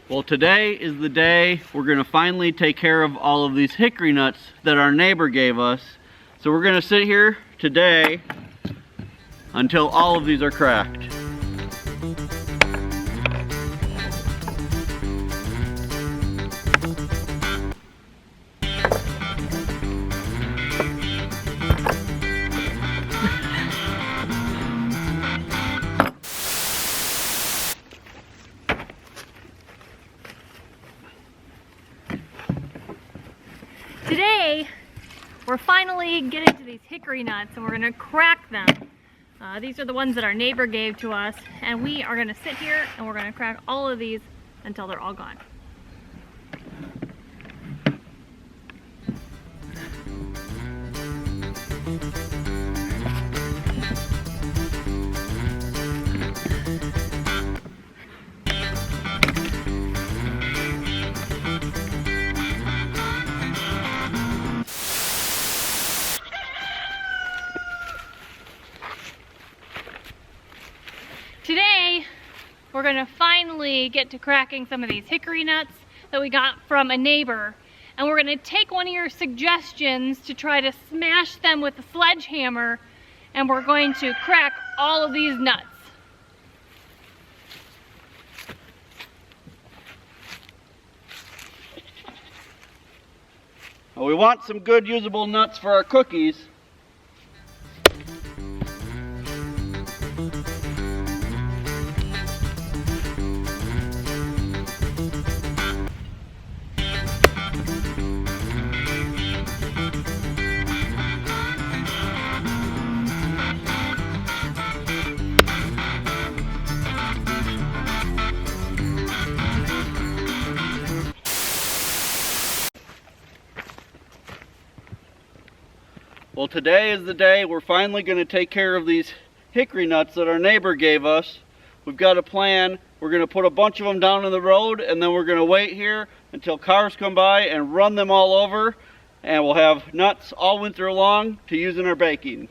Well, today is the day we're going to finally take care of all of these hickory nuts that our neighbor gave us. So we're going to sit here today until all of these are cracked. Today, we're finally getting to these hickory nuts and we're going to crack them. These are the ones that our neighbor gave to us, and we are going to sit here and we're going to crack all of these until they're all gone. Today, we're going to finally get to cracking some of these hickory nuts that we got from a neighbor. And we're going to take one of your suggestions to try to smash them with a sledgehammer, and we're going to crack all of these nuts. Well, we want some good usable nuts for our cookies. Well, today is the day we're finally going to take care of these hickory nuts that our neighbor gave us. We've got a plan. We're going to put a bunch of them down in the road, and then we're going to wait here until cars come by and run them all over, and we'll have nuts all winter long to use in our baking.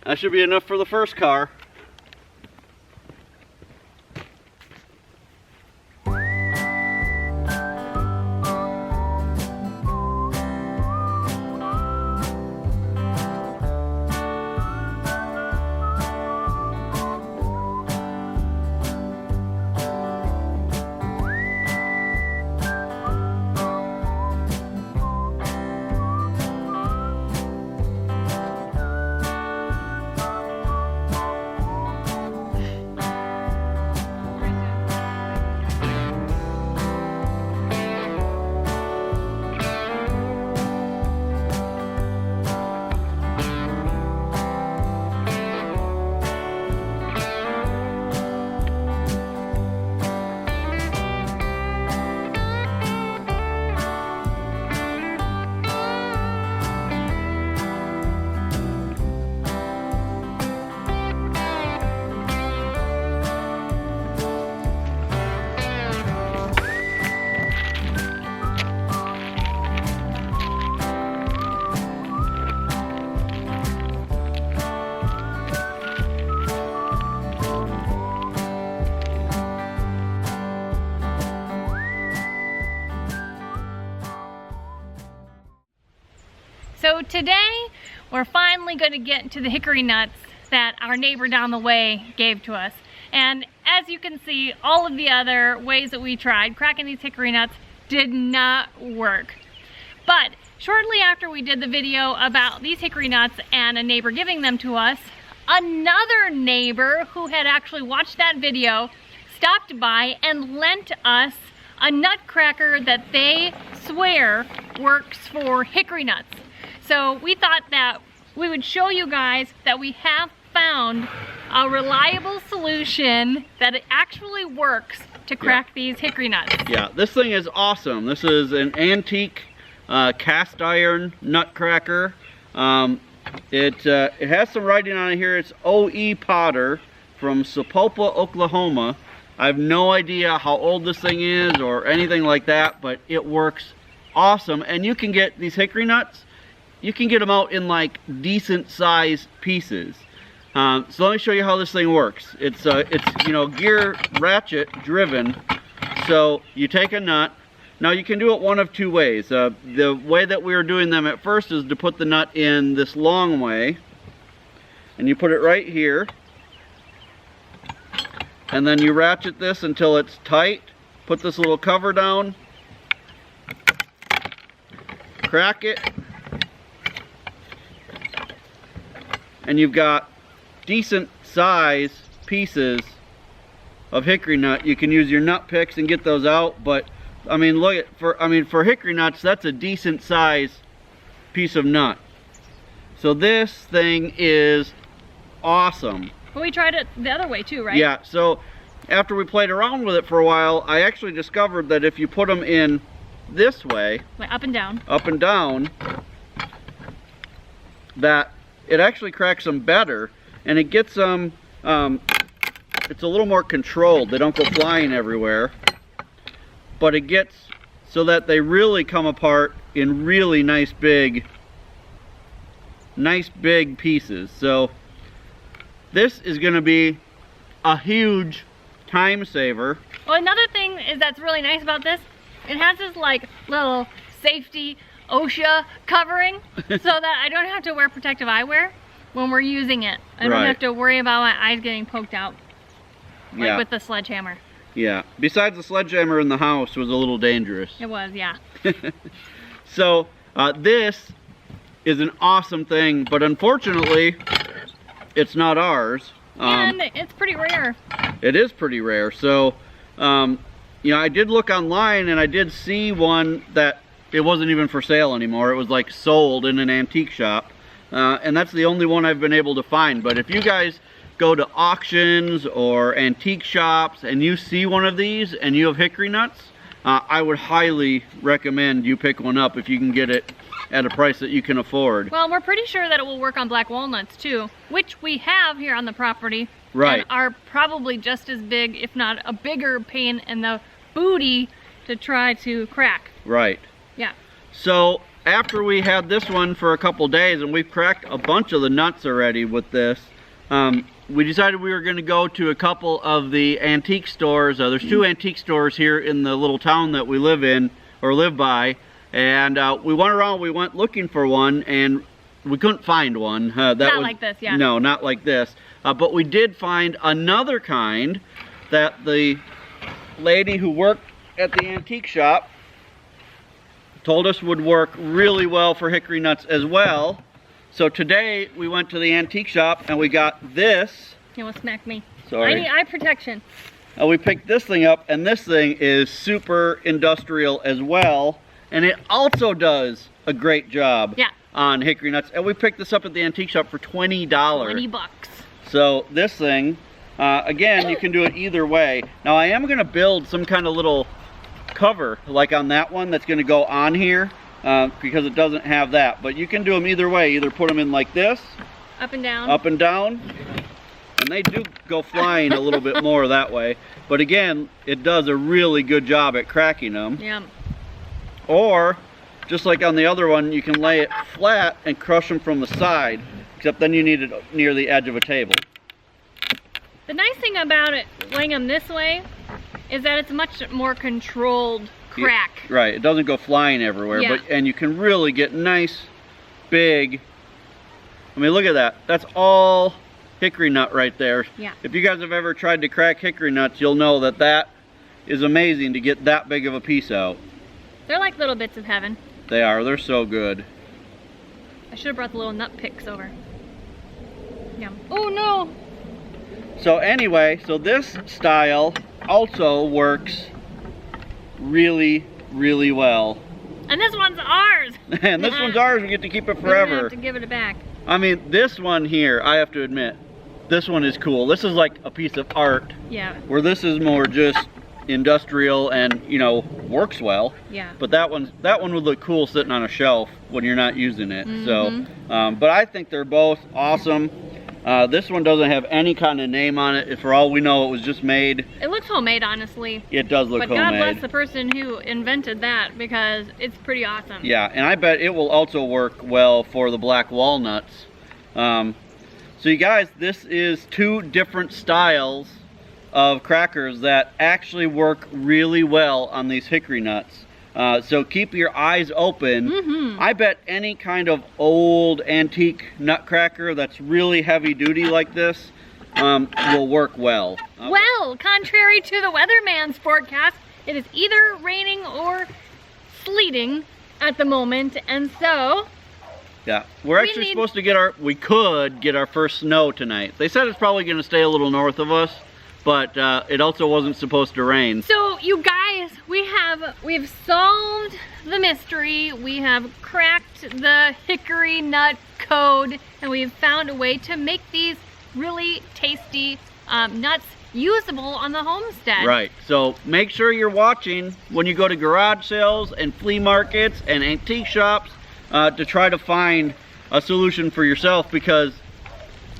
That should be enough for the first car. So today, we're finally going to get to the hickory nuts that our neighbor down the way gave to us. And as you can see, all of the other ways that we tried cracking these hickory nuts did not work. But shortly after we did the video about these hickory nuts and a neighbor giving them to us, another neighbor who had actually watched that video stopped by and lent us a nut cracker that they swear works for hickory nuts. So we thought that we would show you guys that we have found a reliable solution that it actually works to crack these hickory nuts. Yeah, this thing is awesome. This is an antique cast iron nut cracker. It has some writing on it here. It's O.E. Potter from Sapulpa, Oklahoma. I have no idea how old this thing is or anything like that, but it works awesome. And you can get these hickory nuts, you can get them out in like decent sized pieces. So let me show you how this thing works. It's you know, gear ratchet driven. So you take a nut. Now you can do it one of two ways. The way that we were doing them at first is to put the nut in this long way, and you put it right here, and then you ratchet this until it's tight. Put this little cover down, crack it, and you've got decent size pieces of hickory nut. You can use your nut picks and get those out, but I mean, look at for hickory nuts, that's a decent size piece of nut. So this thing is awesome. But we tried it the other way too, right? Yeah, so after we played around with it for a while, I actually discovered that if you put them in this way, like up and down, that it actually cracks them better, and it gets them, it's a little more controlled. They don't go flying everywhere, but it gets so that they really come apart in really nice big pieces. So this is going to be a huge time saver. Well, another thing is that's really nice about this, it has this like little safety OSHA covering so that I don't have to wear protective eyewear when we're using it. I don't have to worry about my eyes getting poked out like with the sledgehammer. Yeah, besides the sledgehammer in the house was a little dangerous. It was, yeah. So this is an awesome thing, but unfortunately it's not ours. And it's pretty rare. It is pretty rare. So you know, I did look online and I did see one that it wasn't even for sale anymore. It was like sold in an antique shop, and that's the only one I've been able to find. But if you guys go to auctions or antique shops and you see one of these and you have hickory nuts, I would highly recommend you pick one up if you can get it at a price that you can afford. Well, we're pretty sure that it will work on black walnuts too, which we have here on the property. Right. And are probably just as big, if not a bigger pain in the booty to try to crack. Right. Yeah. So after we had this one for a couple days, and we've cracked a bunch of the nuts already with this, we decided we were going to go to a couple of the antique stores. There's two antique stores here in the little town that we live in, or live by, and we went around, we went looking for one, and we couldn't find one. Not like this, yeah. No, not like this. But we did find another kind that the lady who worked at the antique shop told us would work really well for hickory nuts as well. So today we went to the antique shop and we got this. You almost smacked me. Sorry. I need eye protection. We picked this thing up, and this thing is super industrial as well, and it also does a great job on hickory nuts. And we picked this up at the antique shop for $20. 20 bucks. So this thing, again, you can do it either way. Now I am going to build some kind of little cover like on that one that's going to go on here. Because it doesn't have that, but you can do them either way. Either put them in like this, up and down, and they do go flying a little bit more that way, but again, it does a really good job at cracking them. Yeah. Or just like on the other one, you can lay it flat and crush them from the side, except then you need it near the edge of a table. The nice thing about it laying them this way is that it's much more controlled crack. Right, it doesn't go flying everywhere, and you can really get nice big, I mean, look at that. That's all hickory nut right there. Yeah. If you guys have ever tried to crack hickory nuts, you'll know that that is amazing to get that big of a piece out. They're like little bits of heaven. They are. They're so good. I should have brought the little nut picks over. Yeah. Oh no! So anyway, so this style also works really, really well. And this one's ours! And this one's ours. We get to keep it forever. We have to give it back. I mean, this one here, I have to admit, this one is cool. This is like a piece of art. Yeah. Where this is more just industrial and, you know, works well. Yeah. But that one would look cool sitting on a shelf when you're not using it. So, but I think they're both awesome. This one doesn't have any kind of name on it. For all we know, it was just made. It looks homemade, honestly. It does look homemade. But God bless the person who invented that, because it's pretty awesome. Yeah, and I bet it will also work well for the black walnuts. So you guys, this is 2 different styles of crackers that actually work really well on these hickory nuts. So keep your eyes open. I bet any kind of old antique nutcracker that's really heavy duty like this will work well. Well, contrary to the weatherman's forecast, it is either raining or sleeting at the moment, and so yeah, we're actually supposed to get we could get our first snow tonight. They said it's probably going to stay a little north of us, but it also wasn't supposed to rain. So you guys, we've solved the mystery. We have cracked the hickory nut code, and we've found a way to make these really tasty nuts usable on the homestead. Right, so make sure you're watching when you go to garage sales and flea markets and antique shops to try to find a solution for yourself, because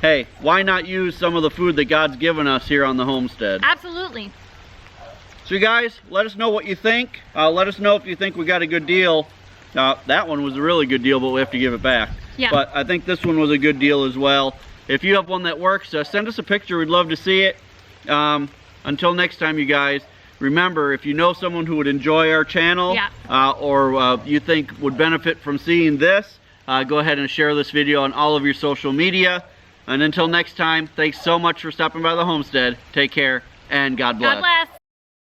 hey, why not use some of the food that God's given us here on the homestead? Absolutely. So you guys, let us know what you think. Let us know if you think we got a good deal. That one was a really good deal, but we have to give it back. Yeah. But I think this one was a good deal as well. If you have one that works, send us a picture. We'd love to see it. Until next time, you guys, remember, if you know someone who would enjoy our channel, or you think would benefit from seeing this, go ahead and share this video on all of your social media. And until next time, thanks so much for stopping by the homestead. Take care, and God bless. God bless.